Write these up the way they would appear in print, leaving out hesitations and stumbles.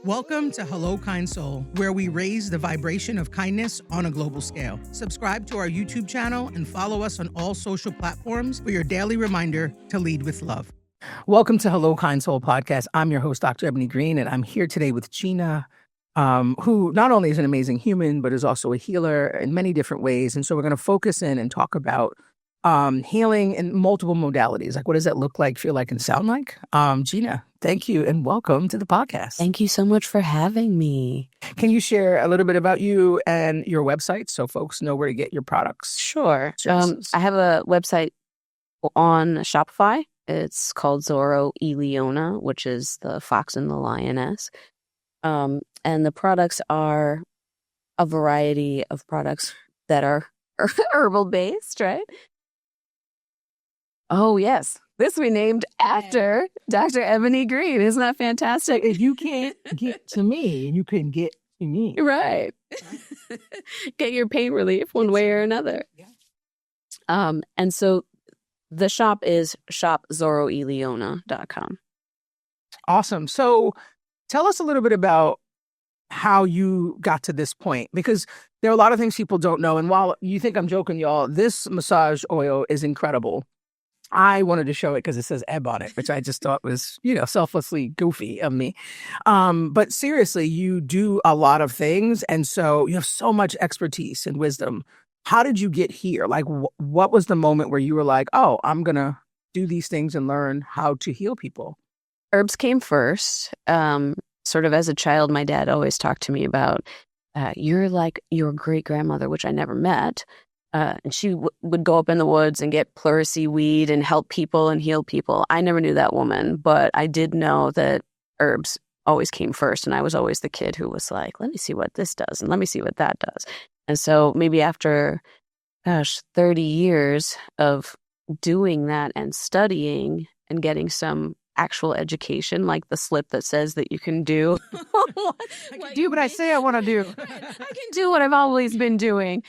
Welcome to Hello Kind Soul, where we raise the vibration of kindness on a global scale. Subscribe to our YouTube channel and follow us on all social platforms for your daily reminder to lead with love. Welcome to Hello Kind Soul podcast. I'm your host, Dr. Ebony Green, and I'm here today with Gina, who not only is an amazing human, but is also a healer in many different ways. And so we're going to focus in and talk about healing in multiple modalities. Like, what does that look like, feel like, and sound like? Gina, thank you and welcome to the podcast. Thank you so much for having me. Can you share a little bit about you and your website so folks know where to get your products? Sure. I have a website on Shopify. It's called Zorro Leona, which is the fox and the lioness. And the products are a variety of products that are herbal based, right? Oh, yes. This we named after Dr. Ebony Green. Isn't that fantastic? If you can't get to me, you can get to me. Right. Get your pain relief one way or another. Yeah. And so the shop is shopzorroleona.com. Awesome. So tell us a little bit about how you got to this point, because there are a lot of things people don't know. And while you think I'm joking, y'all, this massage oil is incredible. I wanted to show it because it says Eb on it, which I just thought was, selflessly goofy of me. But seriously, you do a lot of things. And so you have so much expertise and wisdom. How did you get here? Like, what was the moment where you were like, oh, I'm going to do these things and learn how to heal people? Herbs came first. Sort of as a child, my dad always talked to me about, you're like your great grandmother, which I never met. And she would go up in the woods and get pleurisy weed and help people and heal people. I never knew that woman, but I did know that herbs always came first. And I was always the kid who was like, let me see what this does and let me see what that does. And so maybe after, 30 years of doing that and studying and getting some actual education, like the slip that says that you can do I can do what I say I want to do. I can do what I've always been doing.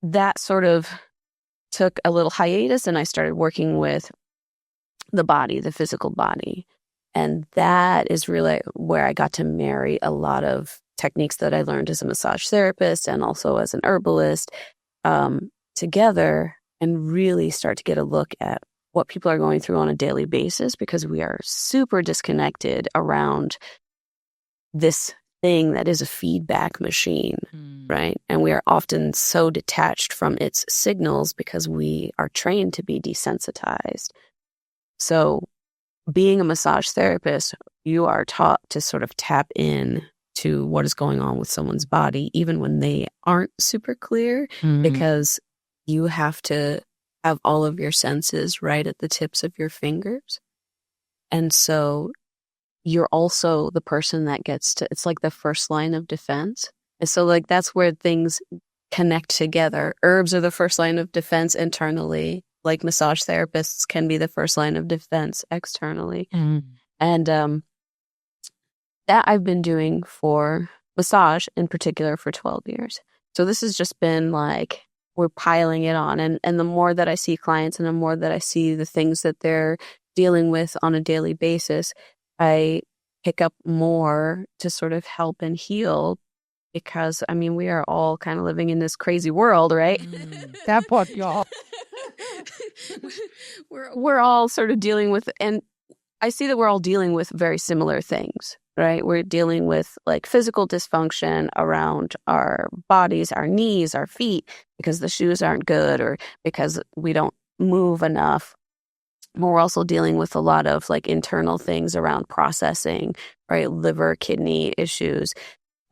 That sort of took a little hiatus, and I started working with the body, the physical body. And that is really where I got to marry a lot of techniques that I learned as a massage therapist and also as an herbalist together, and really start to get a look at what people are going through on a daily basis, because we are super disconnected around this thing that is a feedback machine, right? And we are often so detached from its signals because we are trained to be desensitized. So being a massage therapist, you are taught to sort of tap in to what is going on with someone's body, even when they aren't super clear, because you have to have all of your senses right at the tips of your fingers. And so you're also the person that gets to, it's like the first line of defense. And so like that's where things connect together. Herbs are the first line of defense internally, like massage therapists can be the first line of defense externally. And that I've been doing for massage in particular for 12 years. So this has just been like, we're piling it on. And the more that I see clients and the more that I see the things that they're dealing with on a daily basis, I pick up more to sort of help and heal, because, I mean, we are all kind of living in this crazy world, right? That part, y'all. We're all sort of dealing with, and I see that we're all dealing with very similar things, right? We're dealing with like physical dysfunction around our bodies, our knees, our feet, because the shoes aren't good or because we don't move enough. We're also dealing with a lot of like internal things around processing, right? Liver, kidney issues.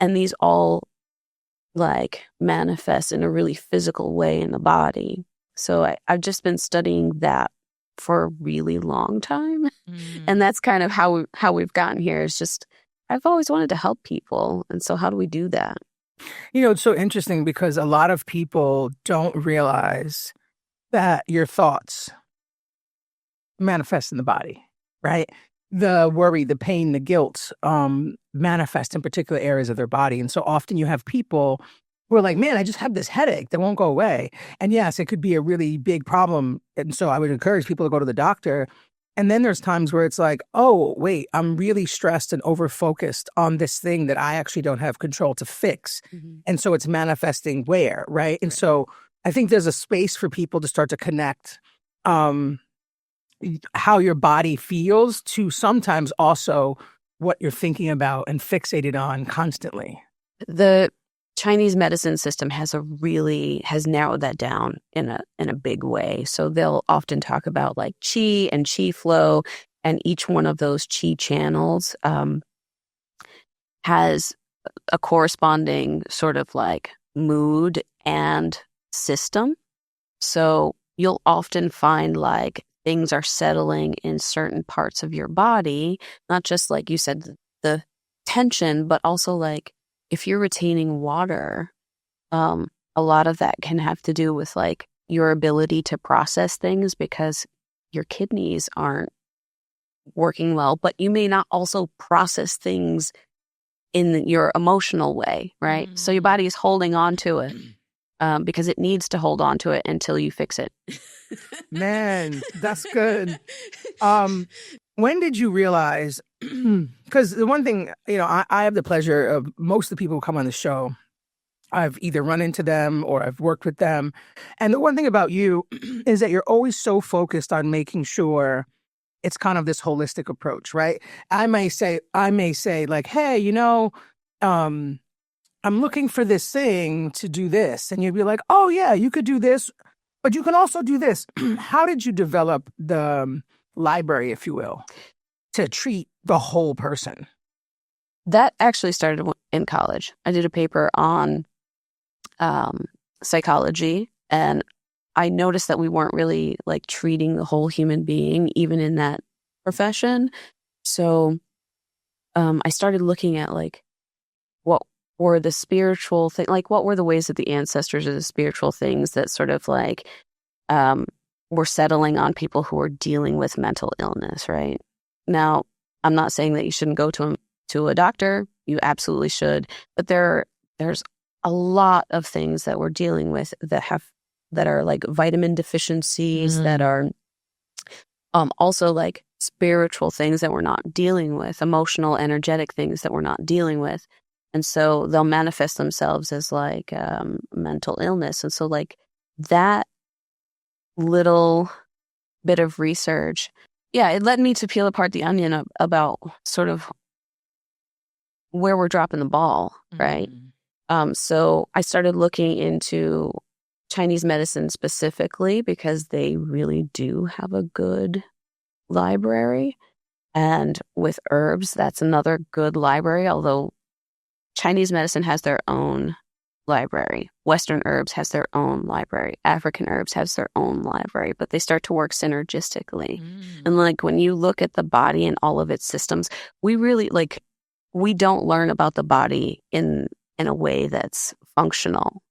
And these all like manifest in a really physical way in the body. So I've just been studying that for a really long time. And that's kind of how we've gotten here. Is just, I've always wanted to help people. And so how do we do that? It's so interesting because a lot of people don't realize that your thoughts manifest in the body, right? The worry, the pain, the guilt manifest in particular areas of their body. And so often you have people who are like, man, I just have this headache that won't go away. And yes, it could be a really big problem. And so I would encourage people to go to the doctor. And then there's times where it's like, oh, wait, I'm really stressed and over focused on this thing that I actually don't have control to fix. Mm-hmm. And so it's manifesting where, right? And so I think there's a space for people to start to connect how your body feels to sometimes also what you're thinking about and fixated on constantly. The Chinese medicine system has narrowed that down in a big way. So they'll often talk about like qi and qi flow, and each one of those qi channels has a corresponding sort of like mood and system. So you'll often find like things are settling in certain parts of your body, not just like you said, the tension, but also like if you're retaining water, a lot of that can have to do with like your ability to process things because your kidneys aren't working well, but you may not also process things in your emotional way, right? So your body is holding on to it because it needs to hold on to it until you fix it. Man, that's good. When did you realize, because the one thing, I have the pleasure of most of the people who come on the show, I've either run into them or I've worked with them. And the one thing about you is that you're always so focused on making sure it's kind of this holistic approach, right? I may say like, hey, I'm looking for this thing to do this. And you'd be like, oh yeah, you could do this, but you can also do this. How did you develop the library, if you will, to treat the whole person? That actually started in college. I did a paper on psychology, and I noticed that we weren't really like treating the whole human being, even in that profession. So I started looking at like what were the spiritual thing, like what were the ways that the ancestors or the spiritual things that sort of like were settling on people who were dealing with mental illness, right? Now, I'm not saying that you shouldn't go to a doctor. You absolutely should. But there's a lot of things that we're dealing with that are like vitamin deficiencies, that are also like spiritual things that we're not dealing with, emotional, energetic things that we're not dealing with. And so they'll manifest themselves as like mental illness. And so like that little bit of research, it led me to peel apart the onion about sort of where we're dropping the ball, right? So I started looking into Chinese medicine specifically because they really do have a good library. And with herbs, that's another good library, although Chinese medicine has their own library. Western herbs has their own library. African herbs has their own library, but they start to work synergistically. And like when you look at the body and all of its systems, we don't learn about the body in a way that's functional,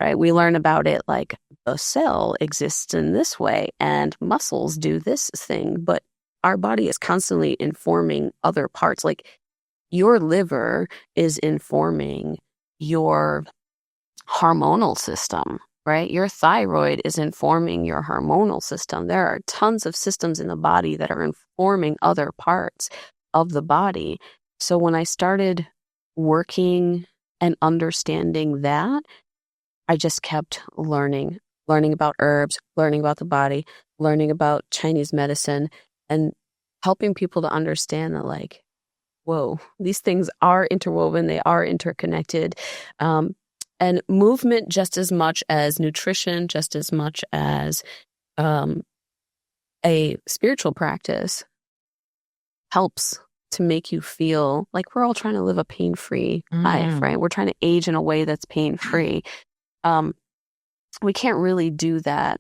right? We learn about it like the cell exists in this way and muscles do this thing, but our body is constantly informing other parts. Like your liver is informing your hormonal system, right? Your thyroid is informing your hormonal system. There are tons of systems in the body that are informing other parts of the body. So when I started working and understanding that, I just kept learning about herbs, learning about the body, learning about Chinese medicine, and helping people to understand that like, whoa, these things are interwoven, they are interconnected. And movement just as much as nutrition, just as much as a spiritual practice helps to make you feel like we're all trying to live a pain-free life, right? We're trying to age in a way that's pain-free. We can't really do that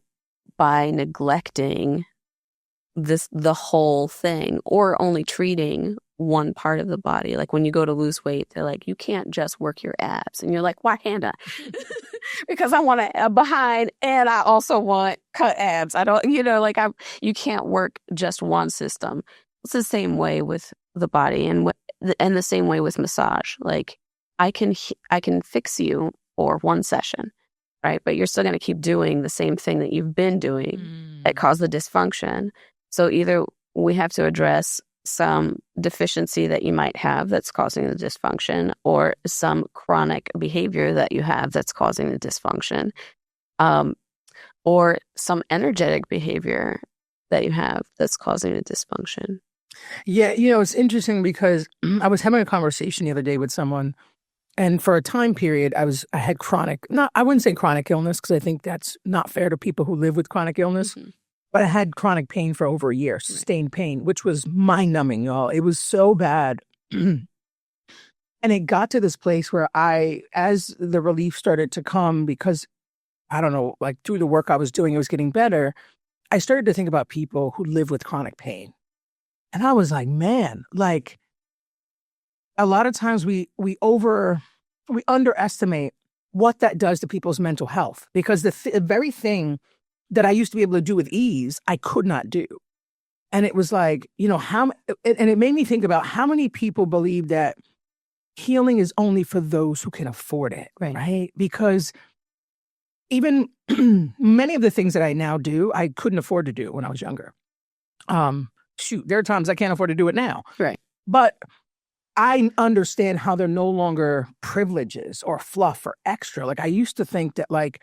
by neglecting the whole thing or only treating one part of the body. Like when you go to lose weight, they're like, you can't just work your abs. And you're like, why can't I? Because I want a behind and I also want cut abs. I don't, you can't work just one system. It's the same way with the body and the same way with massage. Like I can fix you for one session, right? But you're still going to keep doing the same thing that you've been doing that caused the dysfunction. So either we have to address some deficiency that you might have that's causing the dysfunction, or some chronic behavior that you have that's causing the dysfunction, or some energetic behavior that you have that's causing the dysfunction. Yeah, it's interesting because I was having a conversation the other day with someone, and for a time period, I had I wouldn't say chronic illness, because I think that's not fair to people who live with chronic illness. Mm-hmm. But I had chronic pain for over a year, sustained pain, which was mind-numbing, y'all. It was so bad. And it got to this place where as the relief started to come, because, I don't know, like through the work I was doing, it was getting better, I started to think about people who live with chronic pain. And I was like, man, like, a lot of times we underestimate what that does to people's mental health, because the very thing that I used to be able to do with ease, I could not do. And it was like, and it made me think about how many people believe that healing is only for those who can afford it, right? Because even many of the things that I now do, I couldn't afford to do when I was younger. There are times I can't afford to do it now. Right. But I understand how they're no longer privileges or fluff or extra. Like, I used to think that, like,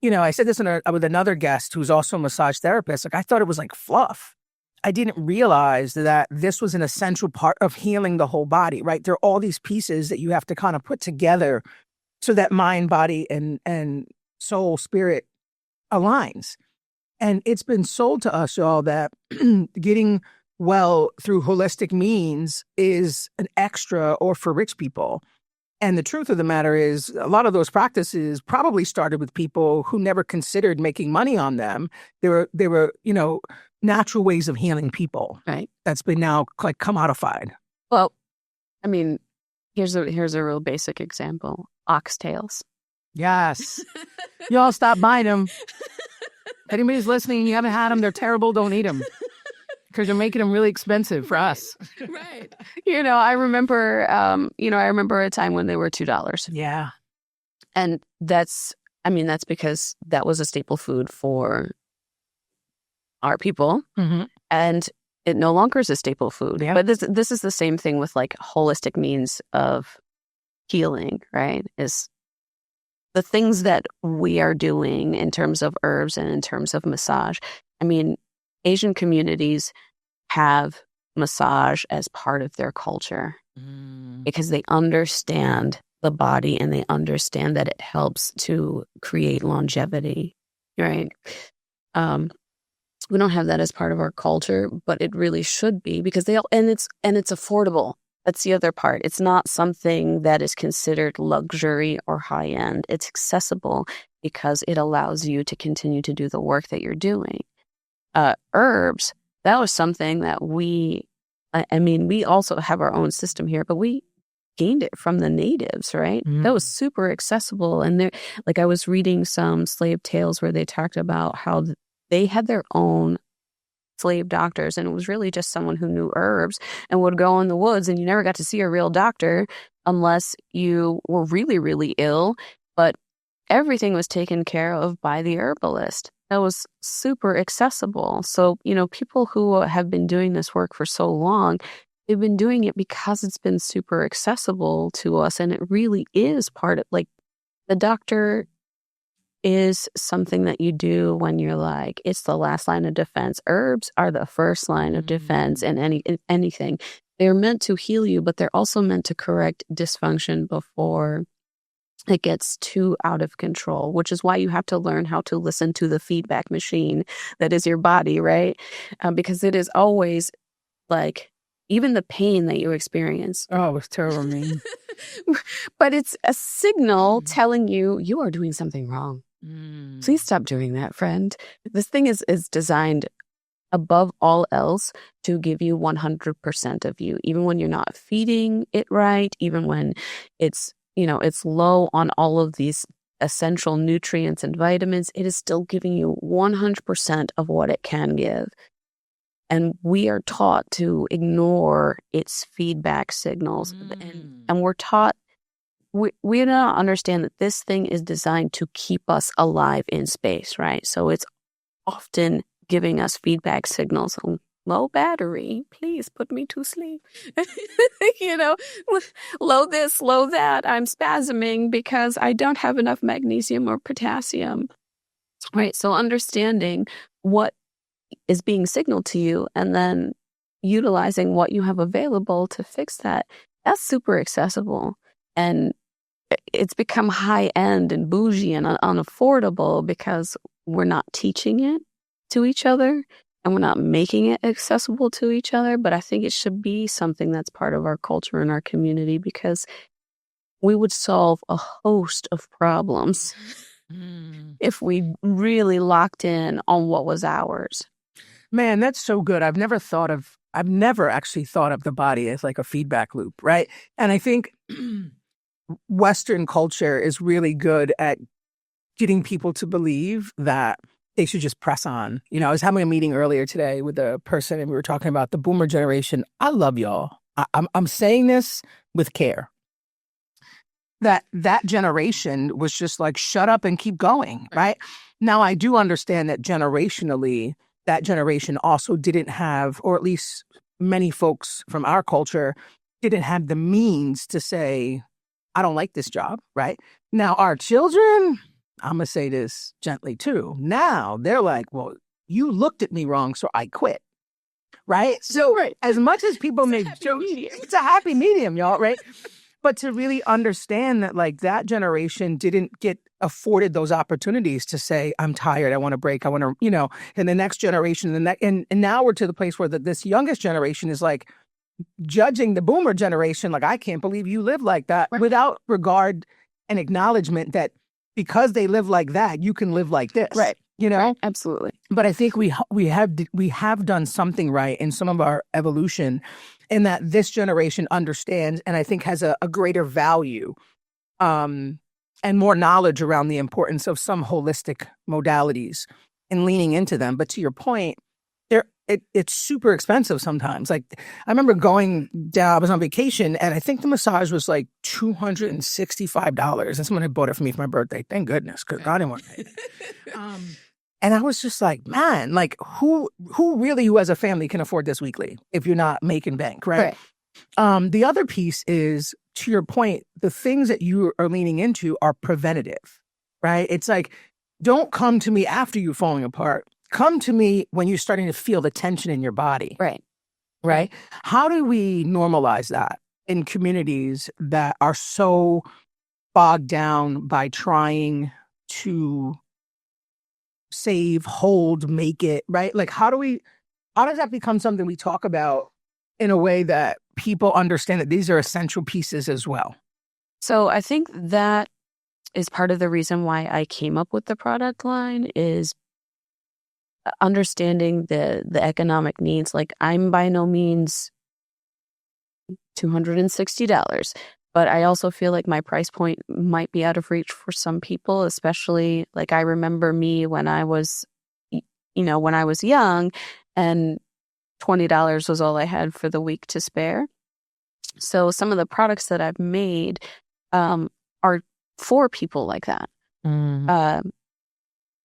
I said this with another guest who's also a massage therapist. Like, I thought it was like fluff. I didn't realize that this was an essential part of healing the whole body, right? There are all these pieces that you have to kind of put together so that mind, body, and soul, spirit aligns. And it's been sold to us, y'all, that getting well through holistic means is an extra or for rich people. And the truth of the matter is, a lot of those practices probably started with people who never considered making money on them. They were, natural ways of healing people. Right. That's been now like commodified. Well, I mean, here's a real basic example: oxtails. Yes. Y'all stop buying them. If anybody's listening and you haven't had them, they're terrible. Don't eat them. Because you're making them really expensive for us. Right. I remember a time when they were $2. Yeah. And that's because that was a staple food for our people. Mm-hmm. And it no longer is a staple food. Yeah. But this is the same thing with like holistic means of healing, right? Is the things that we are doing in terms of herbs and in terms of massage. I mean, Asian communities have massage as part of their culture because they understand the body and they understand that it helps to create longevity, right? We don't have that as part of our culture, but it really should be, because it's affordable. That's the other part. It's not something that is considered luxury or high end. It's accessible because it allows you to continue to do the work that you're doing. Herbs, that was something that we also have our own system here, but we gained it from the natives, right? Mm-hmm. That was super accessible. And I was reading some slave tales where they talked about how they had their own slave doctors, and it was really just someone who knew herbs and would go in the woods, and you never got to see a real doctor unless you were really, really ill. But everything was taken care of by the herbalist. That was super accessible. So, people who have been doing this work for so long, they've been doing it because it's been super accessible to us. And it really is part of, like, the doctor is something that you do when you're like, it's the last line of defense. Herbs are the first line of defense in anything. They're meant to heal you, but they're also meant to correct dysfunction before it gets too out of control, which is why you have to learn how to listen to the feedback machine that is your body, right? Because it is always like, even the pain that you experience. Oh, it's terrible, mean. But it's a signal telling you are doing something wrong. Please stop doing that, friend. This thing is designed above all else to give you 100% of you, even when you're not feeding it right, even when it's low on all of these essential nutrients and vitamins, it is still giving you 100% of what it can give. And we are taught to ignore its feedback signals. And we're taught, we don't understand that this thing is designed to keep us alive in space, right? So it's often giving us feedback signals. low battery, please put me to sleep. You know, low this, low that. I'm spasming because I don't have enough magnesium or potassium. Right. So understanding what is being signaled to you and then utilizing what you have available to fix that, that's super accessible. And it's become high end and bougie and unaffordable because we're not teaching it to each other and we're not making it accessible to each other. But I think it should be something that's part of our culture and our community, because we would solve a host of problems if we really locked in on what was ours. Man, that's so good. I've never actually thought of the body as like a feedback loop, right? And I think Western culture is really good at getting people to believe that they should just press on. You know, I was having a meeting earlier today with a person and we were talking about the boomer generation. I love y'all. I'm saying this with care. That generation was just like, shut up and keep going, right? Now, I do understand that generationally, that generation also didn't have, or at least many folks from our culture didn't have the means to say, I don't like this job, right? Now, our children, I'm going to say this gently too. Now they're like, well, you looked at me wrong, so I quit, right? So as much as people make jokes, it's a happy medium, y'all, right? But to really understand that, like, that generation didn't get afforded those opportunities to say, I'm tired, I want to break, I want to, you know, and the next generation, and now we're to the place where this youngest generation is like judging the boomer generation, like, I can't believe you live like that, without regard and acknowledgement that because they live like that, you can live like this. Right. You know? Right. Absolutely. But I think we have done something right in some of our evolution, in that this generation understands and I think has a greater value and more knowledge around the importance of some holistic modalities and leaning into them. But to your point, it's super expensive sometimes. Like, I remember going down, I was on vacation, and I think the massage was like $265. And someone had bought it for me for my birthday. Thank goodness, because I didn't want to pay it. And I was just like, man, like, who as a family can afford this weekly if you're not making bank, right? The other piece is, to your point, the things that you are leaning into are preventative, right? It's like, don't come to me after you're falling apart. Come to me when you're starting to feel the tension in your body. Right? How do we normalize that in communities that are so bogged down by trying to save, hold, make it, right? Like, how does that become something we talk about in a way that people understand that these are essential pieces as well? So I think that is part of the reason why I came up with the product line, is understanding the economic needs. Like, I'm by no means $260, but I also feel like my price point might be out of reach for some people, especially, like, I remember me when I was, when I was young, and $20 was all I had for the week to spare. So some of the products that I've made are for people like that.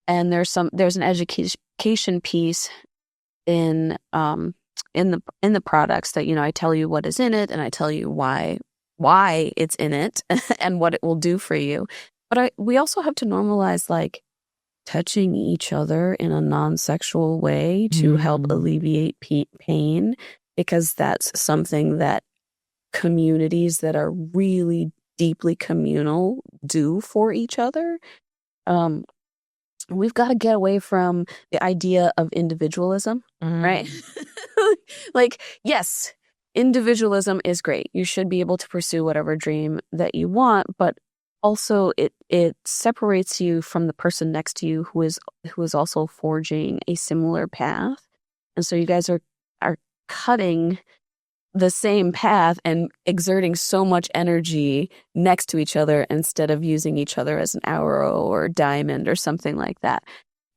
And there's an education piece in the products that, I tell you what is in it, and I tell you why it's in it and what it will do for you. But we also have to normalize, like, touching each other in a non-sexual way to help alleviate pain, because that's something that communities that are really deeply communal do for each other. We've got to get away from the idea of individualism, right? Like, yes, individualism is great. You should be able to pursue whatever dream that you want, but also it separates you from the person next to you who is also forging a similar path. And so you guys are cutting the same path and exerting so much energy next to each other instead of using each other as an arrow or a diamond or something like that.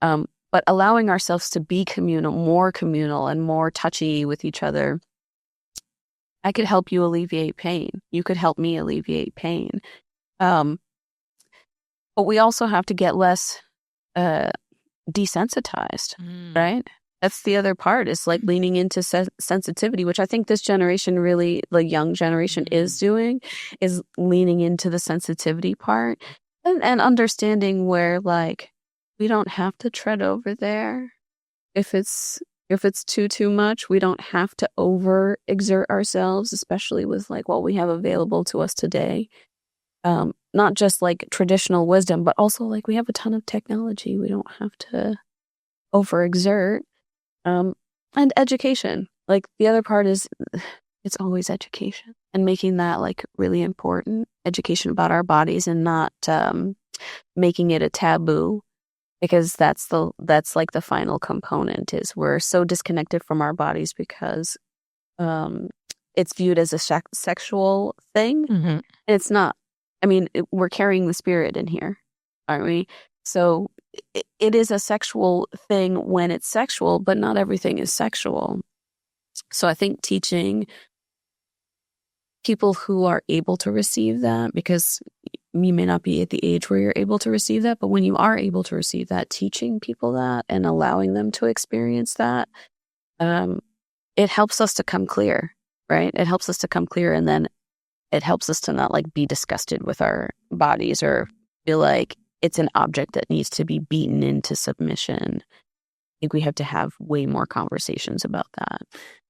But allowing ourselves to be more communal and more touchy with each other. I could help you alleviate pain. You could help me alleviate pain. But we also have to get less desensitized, right? That's the other part, is like leaning into sensitivity, which I think this generation really, the young generation is doing, is leaning into the sensitivity part and understanding where like we don't have to tread over there. If it's too much, we don't have to over exert ourselves, especially with like what we have available to us today. Not just like traditional wisdom, but also like we have a ton of technology. We don't have to overexert. And education. Like the other part is it's always education, and making that like really important. Education about our bodies, and not making it a taboo, because that's like the final component, is we're so disconnected from our bodies because it's viewed as a sexual thing. And it's not. I mean, we're carrying the spirit in here, aren't we? So it is a sexual thing when it's sexual, but not everything is sexual. So I think teaching people who are able to receive that, because you may not be at the age where you're able to receive that, but when you are able to receive that, teaching people that and allowing them to experience that, it helps us to come clear, right? It helps us to come clear, and then it helps us to not like be disgusted with our bodies or feel like it's an object that needs to be beaten into submission. I think we have to have way more conversations about that.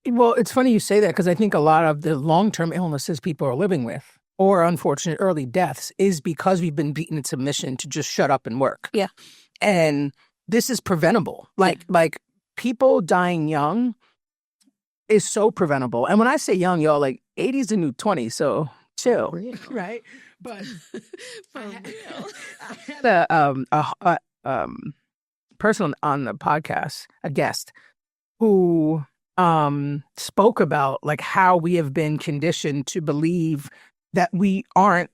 Well, it's funny you say that, because I think a lot of the long-term illnesses people are living with, or unfortunate early deaths, is because we've been beaten in submission to just shut up and work. Yeah. And this is preventable. Like people dying young is so preventable. And when I say young, y'all, like 80's the new 20, so chill. Real. Right? But For real. I had a person on the podcast, a guest, who spoke about like how we have been conditioned to believe that we aren't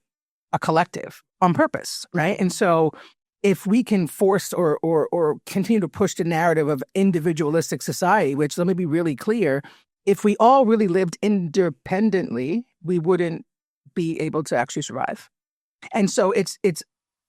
a collective on purpose, right? And so if we can force or continue to push the narrative of individualistic society, which, let me be really clear, if we all really lived independently, we wouldn't be able to actually survive. And so it's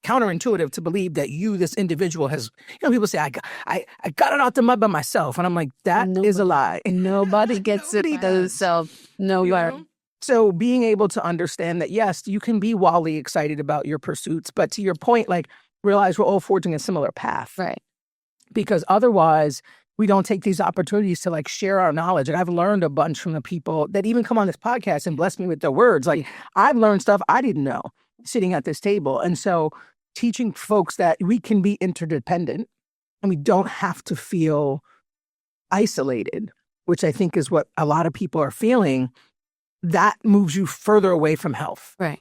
counterintuitive to believe that you, this individual, has, people say, I got it out the mud by myself. And I'm like, that is a lie. Nobody gets it by themselves. Nobody. So being able to understand that, yes, you can be wildly excited about your pursuits, but to your point, like, realize we're all forging a similar path. Right. Because otherwise, we don't take these opportunities to like share our knowledge. And I've learned a bunch from the people that even come on this podcast and bless me with their words. Like, I've learned stuff I didn't know sitting at this table. And so teaching folks that we can be interdependent and we don't have to feel isolated, which I think is what a lot of people are feeling, that moves you further away from health. Right.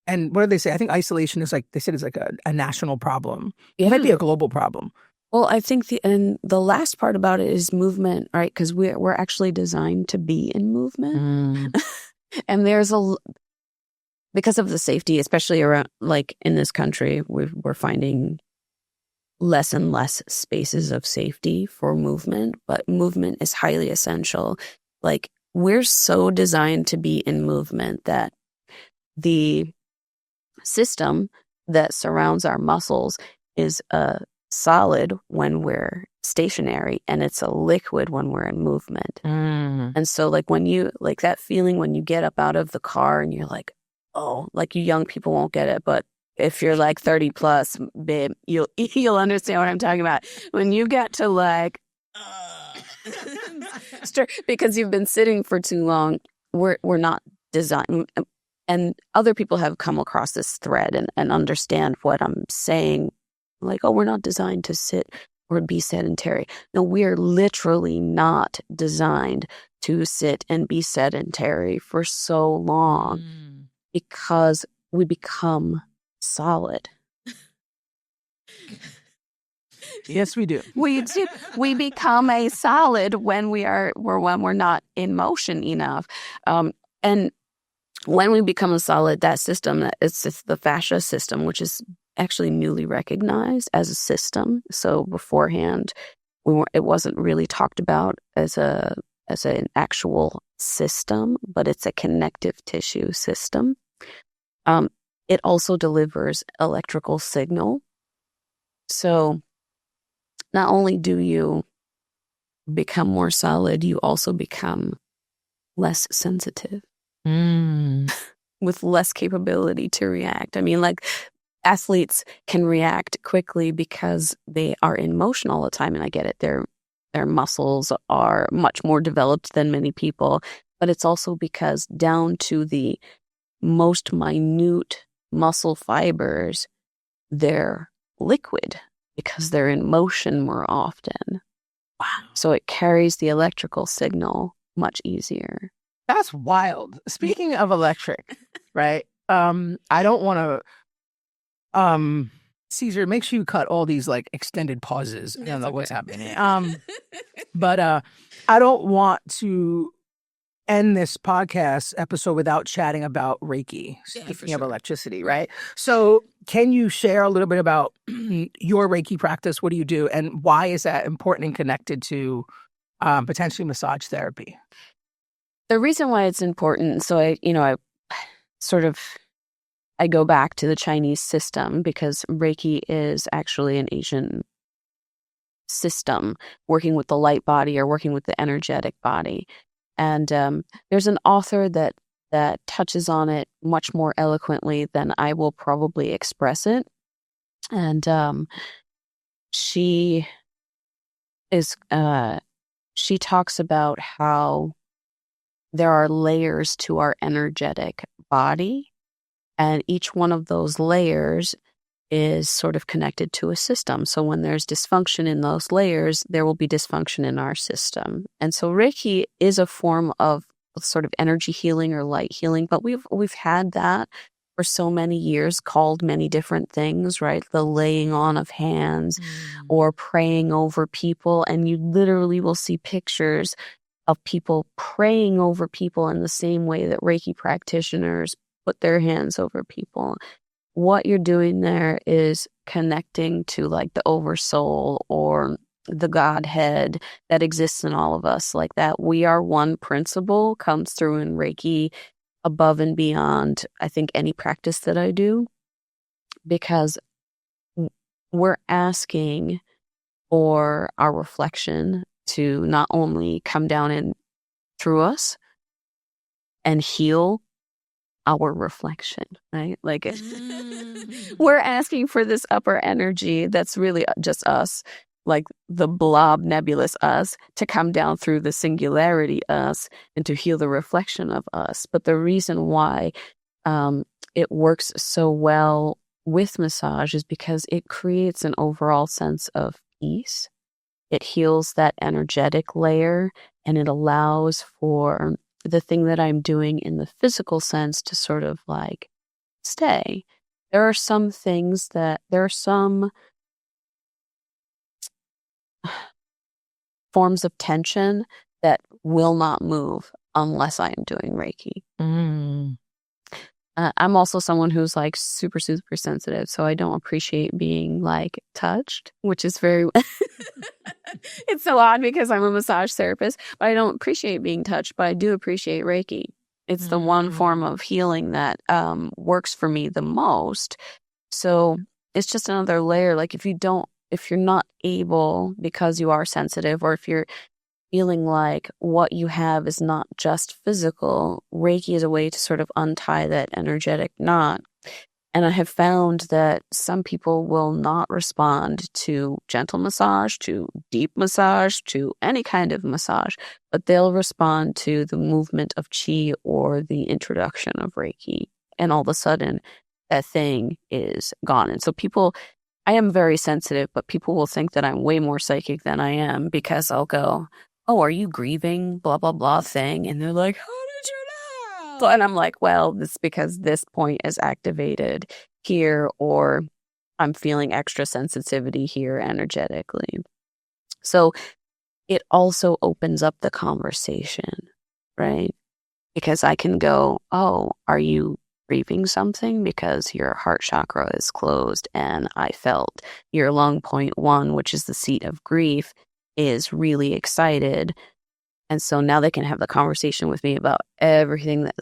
And what do they say? I think isolation is like, they said, it's like a national problem. Yeah. It might be a global problem. Well, I think the last part about it is movement, right? Because we're actually designed to be in movement. And there's because of the safety, especially around, like in this country, we're finding less and less spaces of safety for movement, but movement is highly essential. Like, we're so designed to be in movement that the system that surrounds our muscles is a solid when we're stationary, and it's a liquid when we're in movement. And so like when you, like that feeling when you get up out of the car and you're like, oh, like you young people won't get it, but if you're like 30 plus, babe, you'll understand what I'm talking about. When you get to like, because you've been sitting for too long, we're not designed. And other people have come across this thread and understand what I'm saying. Like, oh, we're not designed to sit or be sedentary. No, we're literally not designed to sit and be sedentary for so long because we become solid. Yes, we do. We do. We become a solid when we're not in motion enough. And when we become a solid, that system, it's the fascia system, which is actually newly recognized as a system. So beforehand, it wasn't really talked about as an actual system, but it's a connective tissue system. It also delivers electrical signal. So not only do you become more solid, you also become less sensitive with less capability to react. I mean, like athletes can react quickly because they are in motion all the time. And I get it. Their muscles are much more developed than many people, but it's also because down to the most minute muscle fibers, they're liquid because they're in motion more often. Wow. So it carries the electrical signal much easier. That's wild. Speaking of electric, right? I don't want to Caesar, make sure you cut all these like extended pauses. I don't know what's happening. But I don't want to end this podcast episode without chatting about Reiki, speaking of electricity, right? So can you share a little bit about your Reiki practice? What do you do? And why is that important and connected to potentially massage therapy? The reason why it's important, so I go back to the Chinese system because Reiki is actually an Asian system working with the light body or working with the energetic body. And there's an author that touches on it much more eloquently than I will probably express it. And she talks about how there are layers to our energetic body, and each one of those layers is sort of connected to a system. So when there's dysfunction in those layers, there will be dysfunction in our system. And so Reiki is a form of sort of energy healing or light healing, but we've had that for so many years, called many different things, right? The laying on of hands or praying over people. And you literally will see pictures of people praying over people in the same way that Reiki practitioners put their hands over people. What you're doing there is connecting to like the oversoul or the Godhead that exists in all of us. Like that we are one principle comes through in Reiki above and beyond, I think, any practice that I do, because we're asking for our reflection to not only come down in through us and heal our reflection, right? Like we're asking for this upper energy that's really just us, like the blob nebulous us, to come down through the singularity us and to heal the reflection of us. But the reason why it works so well with massage is because it creates an overall sense of peace. It heals that energetic layer, and it allows for the thing that I'm doing in the physical sense to sort of like stay. There are some forms of tension that will not move unless I am doing Reiki. I'm also someone who's like super, super sensitive, so I don't appreciate being like touched, which is very, it's so odd because I'm a massage therapist, but I don't appreciate being touched, but I do appreciate Reiki. It's the one form of healing that works for me the most. So it's just another layer. Like if you're not able because you are sensitive, or if you're feeling like what you have is not just physical, Reiki is a way to sort of untie that energetic knot. And I have found that some people will not respond to gentle massage, to deep massage, to any kind of massage, but they'll respond to the movement of chi or the introduction of Reiki. And all of a sudden, that thing is gone. And so I am very sensitive, but people will think that I'm way more psychic than I am because I'll go, "Oh, are you grieving? Blah, blah, blah thing." And they're like, "How did you know?" And I'm like, well, it's because this point is activated here, or I'm feeling extra sensitivity here energetically. So it also opens up the conversation, right? Because I can go, "Oh, are you grieving something because your heart chakra is closed, and I felt your lung point 1, which is the seat of grief, is really excited." And so now they can have the conversation with me about everything that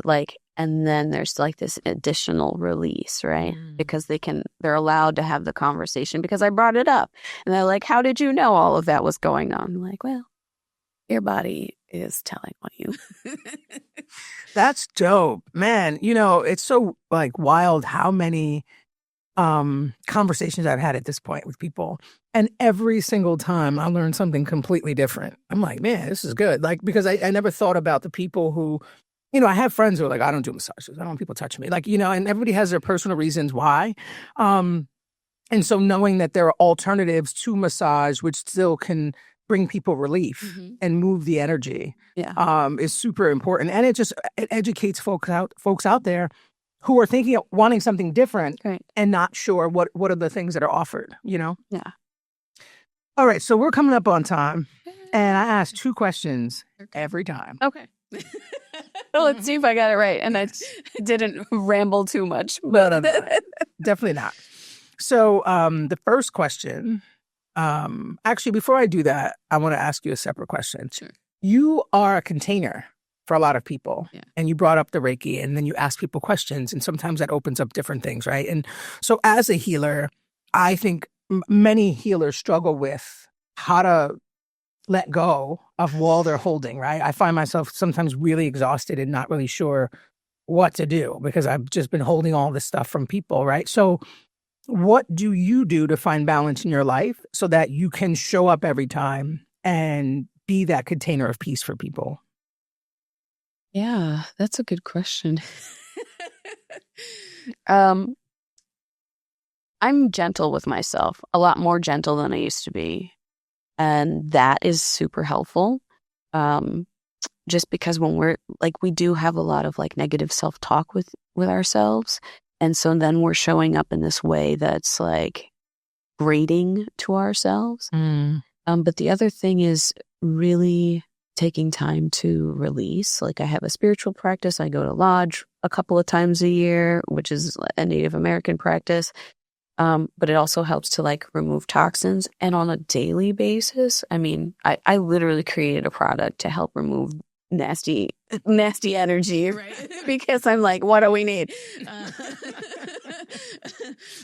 and then there's like this additional release, right? Because they're allowed to have the conversation because I brought it up. And they're like, "How did you know all of that was going on?" I'm like, well, Your body is telling on you. That's dope, man. It's so like wild how many conversations I've had at this point with people, and every single time I learn something completely different. I'm like, man, this is good. Like, because I never thought about the people who, I have friends who are like, I don't do massages, I don't want people touching me, like, and everybody has their personal reasons why. And so knowing that there are alternatives to massage which still can bring people relief and move the energy is super important. And it educates folks out there who are thinking of wanting something different and not sure what are the things that are offered, Yeah. All right. So we're coming up on time, and I ask 2 questions every time. Okay. Well, let's see if I got it right and I didn't ramble too much. No. Definitely not. So the first question, actually, before I do that, I want to ask you a separate question. Sure. You are a container for a lot of people. Yeah. And you brought up the Reiki, and then you ask people questions, and sometimes that opens up different things, right? And so as a healer, I think many healers struggle with how to let go of what they're holding, right? I find myself sometimes really exhausted and not really sure what to do because I've just been holding all this stuff from people, right? So what do you do to find balance in your life so that you can show up every time and be that container of peace for people? Yeah, that's a good question. I'm gentle with myself, a lot more gentle than I used to be. And that is super helpful. Just because when we're like, we do have a lot of like negative self-talk with ourselves. And so then we're showing up in this way that's like grating to ourselves. But the other thing is really taking time to release. Like I have a spiritual practice. I go to lodge a couple of times a year, which is a Native American practice. But it also helps to like remove toxins. And on a daily basis, I mean, I literally created a product to help remove nasty energy, right? Because I'm like, what do we need?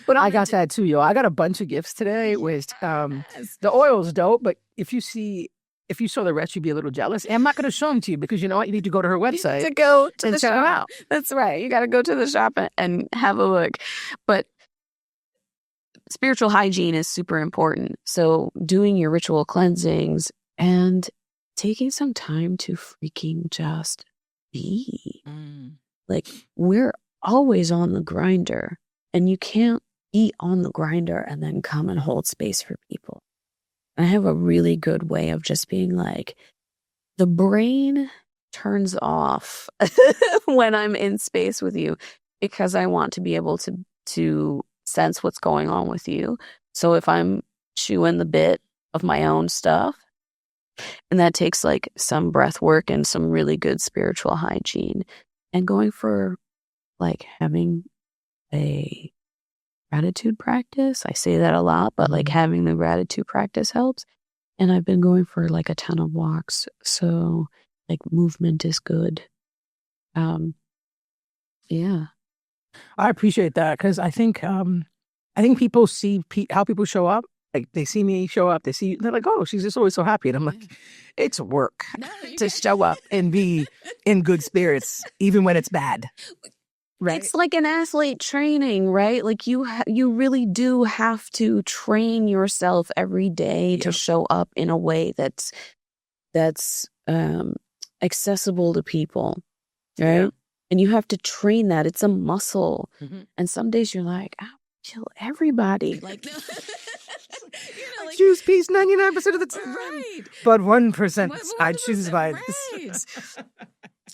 But I got that too, yo. I got a bunch of gifts today with the oil's dope, but if you saw the rest, you'd be a little jealous. And I'm not going to show them to you because you know what? You need to go to her website to go to and the check them out. That's right. You got to go to the shop and have a look. But spiritual hygiene is super important. So doing your ritual cleansings and taking some time to freaking just be. Like we're always on the grinder, and you can't be on the grinder and then come and hold space for people. I have a really good way of just being like, the brain turns off when I'm in space with you because I want to be able to sense what's going on with you. So if I'm chewing the bit of my own stuff, and that takes like some breath work and some really good spiritual hygiene, and going for like having a gratitude practice. I say that a lot, but like having the gratitude practice helps. And I've been going for like a ton of walks. So like movement is good. Yeah. I appreciate that because I think people see how people show up. Like they see me show up, they're like, oh, she's just always so happy. And I'm like, it's work to show up and be in good spirits, even when it's bad. Right. It's like an athlete training, right? Like you really do have to train yourself every day to show up in a way that's accessible to people, right? Yeah. And you have to train that. It's a muscle. And some days you're like, I kill everybody. Like, I choose peace 99% of the time. Right. But 1% I choose violence.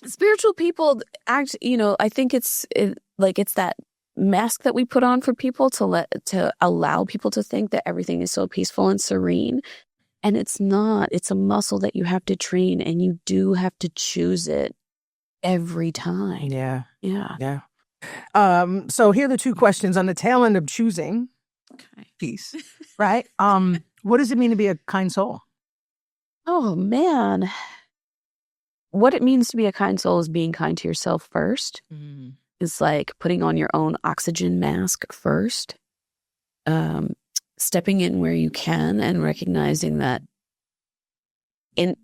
Spiritual people act, I think it's that mask that we put on for people to allow people to think that everything is so peaceful and serene. And it's not. It's a muscle that you have to train, and you do have to choose it every time. Yeah. Yeah. So here are the 2 questions on the tail end of choosing peace, right? What does it mean to be a kind soul? Oh, man. What it means to be a kind soul is being kind to yourself first. It's like putting on your own oxygen mask first. Stepping in where you can and recognizing that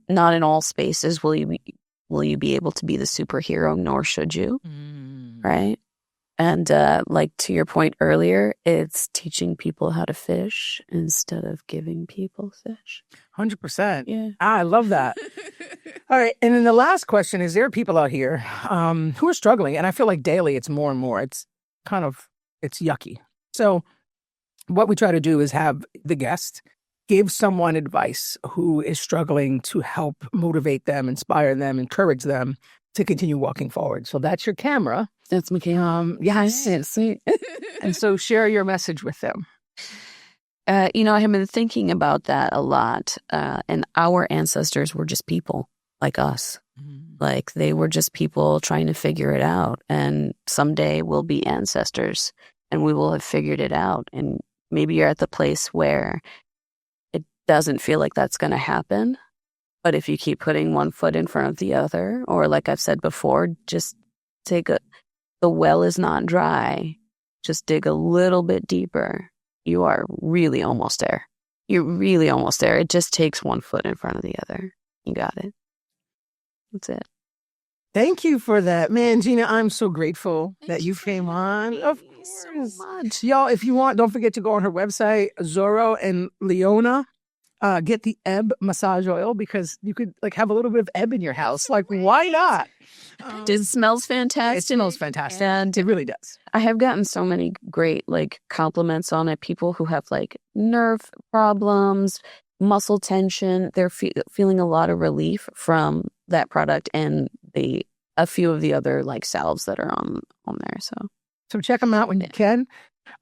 not in all spaces will you be able to be the superhero, nor should you. Right. And like to your point earlier, it's teaching people how to fish instead of giving people fish. 100%. Yeah. I love that. All right. And then the last question is, there are people out here who are struggling, and I feel like daily it's more and more. It's yucky. So what we try to do is have the guest give someone advice who is struggling to help motivate them, inspire them, encourage them to continue walking forward. So that's your camera. That's my camera. Yes. Sweet. And so share your message with them. I have been thinking about that a lot. And our ancestors were just people like us. Like they were just people trying to figure it out. And someday we'll be ancestors and we will have figured it out. And maybe you're at the place where it doesn't feel like that's going to happen. But if you keep putting one foot in front of the other, or like I've said before, just the well is not dry. Just dig a little bit deeper. You are really almost there. You're really almost there. It just takes one foot in front of the other. You got it. That's it. Thank you for that. Man, Gina, I'm so grateful that you came on. Of course. So much. Y'all, if you want, don't forget to go on her website, Zorro and Leona. Get the ebb massage oil, because you could have a little bit of ebb in your house. Like, why not? It smells fantastic. It smells fantastic. And it really does. I have gotten so many great compliments on it. People who have nerve problems, muscle tension, they're feeling a lot of relief from that product and a few of the other salves that are on there. So check them out when you can.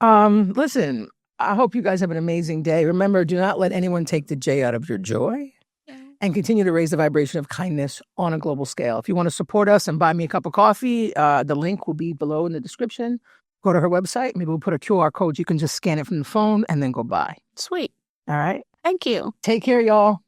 Listen, I hope you guys have an amazing day. Remember, do not let anyone take the J out of your joy, and continue to raise the vibration of kindness on a global scale. If you want to support us and buy me a cup of coffee, the link will be below in the description. Go to her website. Maybe we'll put a QR code. You can just scan it from the phone and then go buy. Sweet. All right. Thank you. Take care, y'all.